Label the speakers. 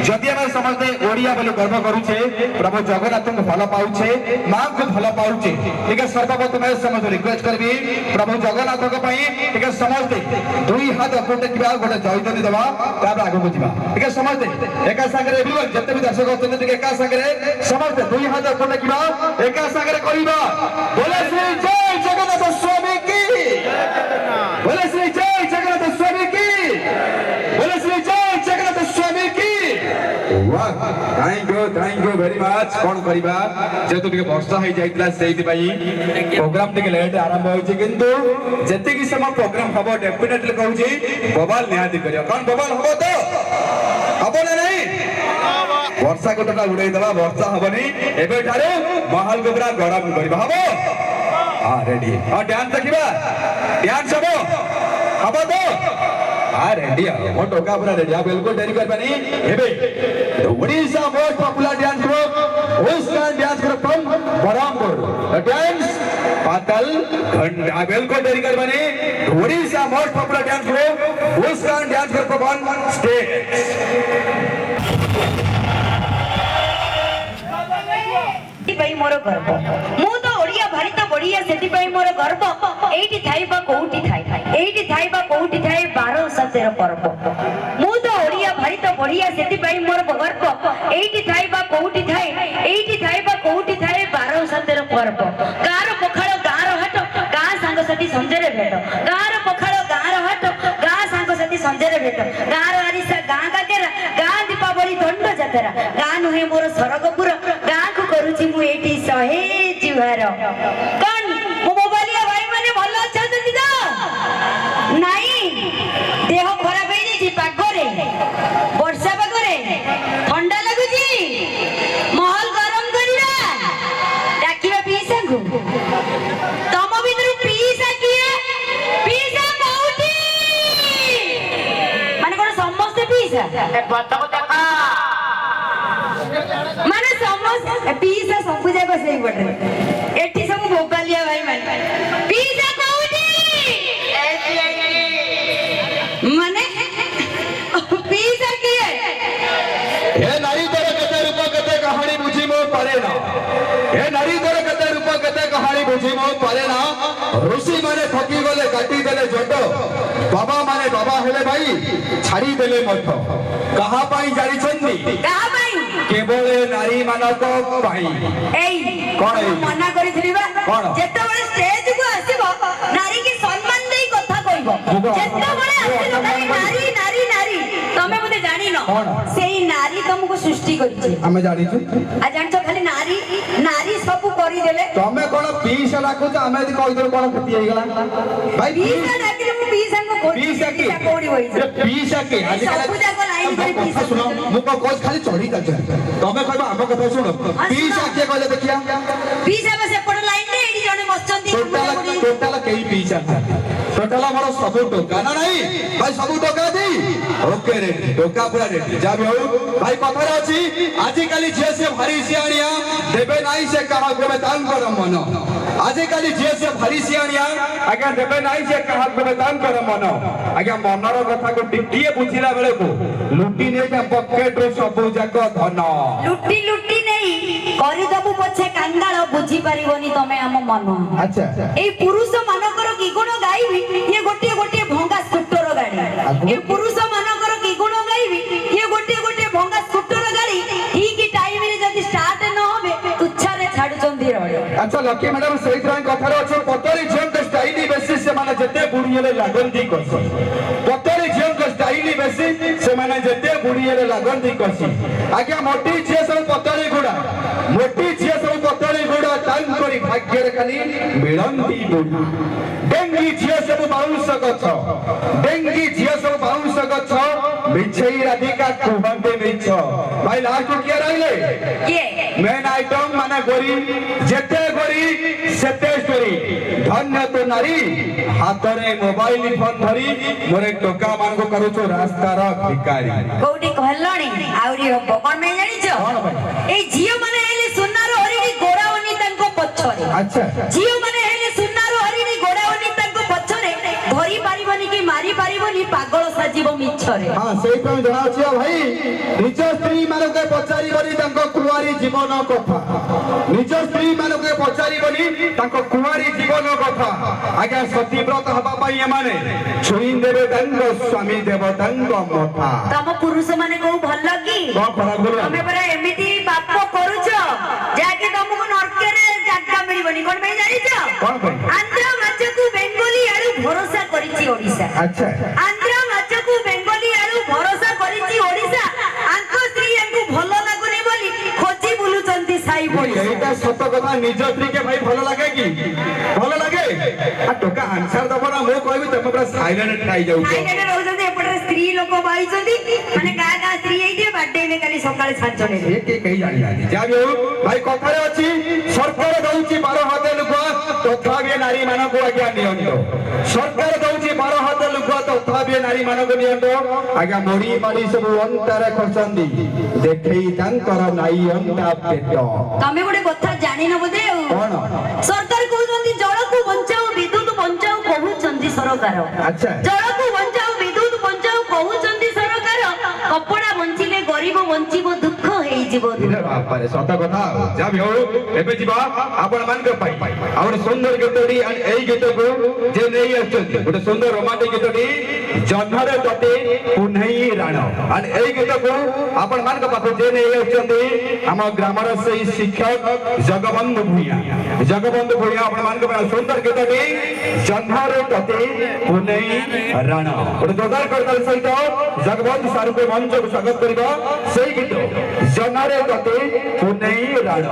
Speaker 1: जदि आम समस्ते ओडिया बोली गर्व करुचे प्रभु जगन्नाथ को भल पाऊे माँ को भल पाऊे ठीक है सर्वप्रथम समस्त रिक्वेस्ट करी प्रभु जगन्नाथ ठीक है समस्ते दुई हाथ गोटे गोटे जयदनी दवा आगे जा ठीक है समस्ते एका सागर जिते भी दर्शक अच्छे एका सागर समस्ते दुई हाथ गोटे एका सागर करवा बोले श्री जय जगन्नाथ स्वामी की बोले श्री जय जगन्नाथ स्वामी की बोले श्री जय जगन्नाथ स्वामी की थैंक यू वेरी मच कौन करवा जेतु टिके वर्षा हो जाइतला सेति पई प्रोग्राम टिके लेट आरंभ होइछि किंतु जति कि समय प्रोग्राम हबो डेफिनेटली कहूछि बवाल निहाती करियो कौन बवाल हबो तो हबो ना नहीं वर्षा कोटटा उड़ाई दवा वर्षा हबनी एबे ठारे महल को पूरा गरम करबा हबो हां रेडी हां डांस देखिबा डांस हबो तो हां रेडी हो टोका पूरा रेडी बिल्कुल देरी करबानी एबे Odisha most popular dance group उसकान dance group from Berhampur the dance पातल घंटा बिल्कुल देरी करबानी Odisha most popular dance group उसकान डांस ग्रुप ऑन स्टेज
Speaker 2: भाई मोर गर्व मु तो ओडिया भारी तो बढ़िया सेति भाई मोर गर्व एठी थाइबा कोउठी थाइ एठी थाइबा कोउठी थाइ 12 सतेर पर्व मु तो ओडिया भारी तो बढ़िया सेति भाई मोर गर्व एठी थाइबा कोउठी थाइ एठी थाइबा कोउठी थाइ 12 सतेर पर्व कार पखाळ गार हट गा संग साथी संजरे भेट कार पखाळ गार हट गा संग साथी संजरे भेट गार आरिसा गा काकेरा गा दीपावली दंड जातरा गा नहे मोर सरगपुर गा को करूची मु एठी सहे जुहार कोन मो मोबाइलिया भाई माने भलो अछन तो नाही देह खराब हे जी पागरे वर्षा पागरे ठंडा लागुची महल गरम करिरा डाकिबा पीसा को तम भीतर पीसा किए पीसा कोठी माने कोन समस्त पीसा
Speaker 3: ए बतको देखा
Speaker 2: माने समस्त पीसा सब जगह सही पड़े एठी सब भोपालिया भाई माने पीसा कोठी माने पीसा किए
Speaker 1: हे नारी तोर कते रूप कते कहानी बुझी मो पारे ना हे नारी तोर कते रूप कते कहानी बुझी मो पारे ना ऋषि माने थकी गले काटी देले जट बाबा माने बाबा हेले भाई छाड़ी देले मठ कहा पाई जारी छंदी
Speaker 2: कहा भाई
Speaker 1: केवल नारी मानक पाई
Speaker 2: एई
Speaker 1: कोन एई
Speaker 2: मना करी थलिबा
Speaker 1: कोन
Speaker 2: जेते बळे स्टेज को आसीबो नारी की सम्मान देई कथा कहबो जेते बळे आसीबो नारी नारी नारी तमे मते जानि न सेई नारी तुमको सृष्टि करिছে
Speaker 1: हमें जानि छु
Speaker 2: आ जानछो खाली नारी नारी सब करी देले
Speaker 1: तमे कोन पीस राखो त हमें कहि दर कोन क्षति होई गेला भाई
Speaker 2: पीस डाकिले मु पीस को
Speaker 1: पीस के
Speaker 2: कोडी होई
Speaker 1: रे पीस के आज
Speaker 2: सब जाको लाइन करे पीस
Speaker 1: सुनो मु को कोस खाली चढ़ी जा तमे कहबा हम कथा सुनो पीस के कहले देखिया
Speaker 2: पीस बस एपड़ लाइन ने एडी जने बसचंती
Speaker 1: टोटल कई पीस टोटल हमर सब टोका ना नहीं भाई सब टोका दी ओके रे टोका पूरा रे जा भी हो भाई कथा रे अछि आजि काली जे से भारी सियाणिया देबे नाही से कहा को दान कर मन आजि काली जे से भारी सियाणिया आगे देबे नाही से कहा को दान कर मन आगे मनर कथा को टिकिए बुझिला बेले को लुटी ने का पॉकेट रो सब जाक धन
Speaker 2: लुटी लुटी नहीं करी दबु पछे कांगाल बुझी परिबोनी तमे हम मन
Speaker 1: अच्छा
Speaker 2: ए पुरुष मानकर की गुण गाइबी ये गोटे गोटे भंगा स्कूटर गाड़ी ए पुरुष मानकर की गुण गाइबी ये गोटे गोटे भंगा स्कूटर गाड़ी ठीक टाइम रे जदी स्टार्ट न होबे तुच्छा रे छाडु चंदी रहे
Speaker 1: अच्छा लकी मैडम सही तरह कथा रे अछि पतरी जेम के स्टाइली बेसिस से माने जते बुढ़िये लागंती करछ पतरी जेम के स्टाइली बेसिस से माने जते बुढ़िये लागंती करछ आज्ञा मोटी छे सब पतरी गुडा मोटी छे सब पतरी गुडा टाइम करी भाग्य रे खाली मिलंती बुढ़ा डेंगी छे सब बाउंस गछ डेंगी छे सब बाउंस गछ बिछई राधिका कुबंदे बिछ भाई लास्ट किया रहले
Speaker 2: ये
Speaker 1: मेन आइटम माने गोरी जेते गोरी सेते स्टोरी धन्य तो नारी हाथ रे मोबाइल फोन धरी मोरे टोका मान को करू छो रास्ता रा भिखारी
Speaker 2: कोठी कहलणी आउरी हबो कोन में जानि छ ए जियो माने हेले सुनारो हरिणी गोरावनी तनको पछरे
Speaker 1: अच्छा
Speaker 2: जियो माने हेले सुनारो हरिणी गोरावनी तनको पछरे धरी पारिबनी की मारी पारिबनी पागल ଯିବ ମିଛରେ।
Speaker 1: ହଁ ସେଇପାଇଁ ଜଣାଅଛି ଭାଇ ନିଜ ସ୍ତ୍ରୀ ମାନଙ୍କୁ ପଚାରିବନି ତାଙ୍କ କୁଆରୀ ଜୀବନ କଥା, ନିଜ ସ୍ତ୍ରୀ ମାନଙ୍କୁ ପଚାରିବନି ତାଙ୍କ କୁଆରୀ ଜୀବନ କଥା। ଆଜ୍ଞା ସତୀବ୍ରତ ହବା ପାଇଁ ଏମାନେ ଛୁଇଁ ଦେବେ ତାଙ୍କ ସ୍ୱାମୀ ଦେବତାଙ୍କ ମଥା।
Speaker 2: ତମ ପୁରୁଷ ମାନେ କୋଉ ଭଲ କି?
Speaker 1: କଣ ଖରାପ କଲୁ?
Speaker 2: ତମେ ପରା ଏମିତି ପାପ କରୁଛ ଯାହାକି ତମକୁ ନର୍କରେ ଜାଗା ମିଳିବନି। କଣ ପାଇଁ ଜାଣିଛ?
Speaker 1: କଣ ପାଇଁ?
Speaker 2: ଆନ୍ଧ୍ର ମାଛକୁ ବେଙ୍ଗୋଲି ଆଳୁ ଭରସା କରିଛି ଓଡିଶା।
Speaker 1: ଆଚ୍ଛା
Speaker 2: ଆନ୍ଧ୍ର ମାଛକୁ ବେଙ୍ଗୋଲି ଆଳୁ ଭରସା କରିଛି ଓଡିଶା। ଆଙ୍କ ସ୍ତ୍ରୀଙ୍କୁ ଭଲ ଲାଗୁନି ବୋଲି ଖୋଜି ବୁଲୁଛନ୍ତି ସାଇ ପଡିଶା।
Speaker 1: ଏଇଟା ସତ କଥା। ନିଜ ସ୍ତ୍ରୀକେ ଭାଇ ଭଲ ଲାଗେ କି? ଭଲ ଲାଗେ? ଆଉ ଟୋକା ଆନ୍ସର ଦବ ନା ମୁଁ କହିବି ତମେ ପୁରା ସାଇଲେଣ୍ଟ ଖାଇଯାଉଛ।
Speaker 2: ସାଇଲେଣ୍ଟ ରହୁଛନ୍ତି ଏପଟରେ ସ୍ତ୍ରୀ ଲୋକ ବାଇଛନ୍ତି ମାନେ ଗାଁ ଗାଁ ସ୍ତ୍ରୀ ହେଇଥିବେ ବାଡେଇବେ କାଲି ସକାଳେ ଛାଞ୍ଚରେ।
Speaker 1: ସେ କେହି ଜାଣିନାହାନ୍ତି। ଯାହା ବି ହଉ ଭାଇ କଥାରେ ଅଛି ସରକାର ଦଉଛି 12 ହାତ ଲୁକ ତଥାପି ନାରୀ ମାନଙ୍କୁ ଆଜ୍ଞା ନିଅନ୍ତୁ। ସରକାର ଦଉଛି 12 ହାତ ଲୁକ ତଥାପି ନାରୀ ମାନଙ୍କୁ ନିଅନ୍ତୁ। ଆଜ୍ଞା ମୋଡି ମାଡି ସବୁ ଅନ୍ତାରେ ଖସନ୍ତି ଦେଖେଇ ତାଙ୍କର ନାଇ ଅନ୍ତା ପେଟ।
Speaker 2: ତମେ ଗୋଟେ କଥା ଜାଣିନ ବୋଧେ ଆଉ।
Speaker 1: କଣ?
Speaker 2: ସରକାର କହୁଛନ୍ତି ଜଳକୁ ବଞ୍ଚାଅ ବିଦ୍ୟୁତ ବଞ୍ଚାଅ କହୁଛନ୍ତି ସରକାର।
Speaker 1: ଆଚ୍ଛା
Speaker 2: ଜଳକୁ ବଞ୍ଚାଅ ବିଦ୍ୟୁତ ବଞ୍ଚାଅ କହୁଛନ୍ତି ସରକାର। କପଡା ବଞ୍ଚିଲେ ଗରିବ ବଞ୍ଚିବ ଦୁଃଖ ହେଇଯିବ।
Speaker 1: ବାପାରେ ସତ କଥା। ଯାହା ବି ହଉ ଏବେ ଯିବା ଆପଣ ମାନଙ୍କ ପାଇଁ ଆଉ ଗୋଟେ ସୁନ୍ଦର ଗୀତଟି। ଏଇ ଗୀତକୁ ଯେ ନେଇ ଆସୁଛନ୍ତି ଗୋଟେ ସୁନ୍ଦର ରୋମାଣ୍ଟିକ ଗୀତଟି ଜହ୍ନରେ ତତେ ପୁନେଇ ରାଣ। ଏଇ ଗୀତକୁ ଆପଣ ମାନଙ୍କ ପାଖକୁ ଯେ ନେଇ ଆସୁଛନ୍ତି ଆମ ଗ୍ରାମର ସେଇ ଶିକ୍ଷକ ଜଗବନ୍ଧୁ ଭୂୟାଁ। ଜଗବନ୍ଧୁ ଭୂୟାଁ ଆପଣ ମାନଙ୍କ ପାଇଁ ସୁନ୍ଦର ଗୀତଟି ଜହ୍ନରେ ତତେ ପୁନେଇ ରାଣ। ଗୋଟେ ଯୋରଦାର କରିବାର ସହିତ ଜଗବନ୍ଧୁ ସାରଙ୍କୁ ମଞ୍ଚକୁ ସ୍ୱାଗତ କରିବା। ସେଇ ଗୀତ ଜହ୍ନରେ ତତେ ପୁନେଇ ରାଣ।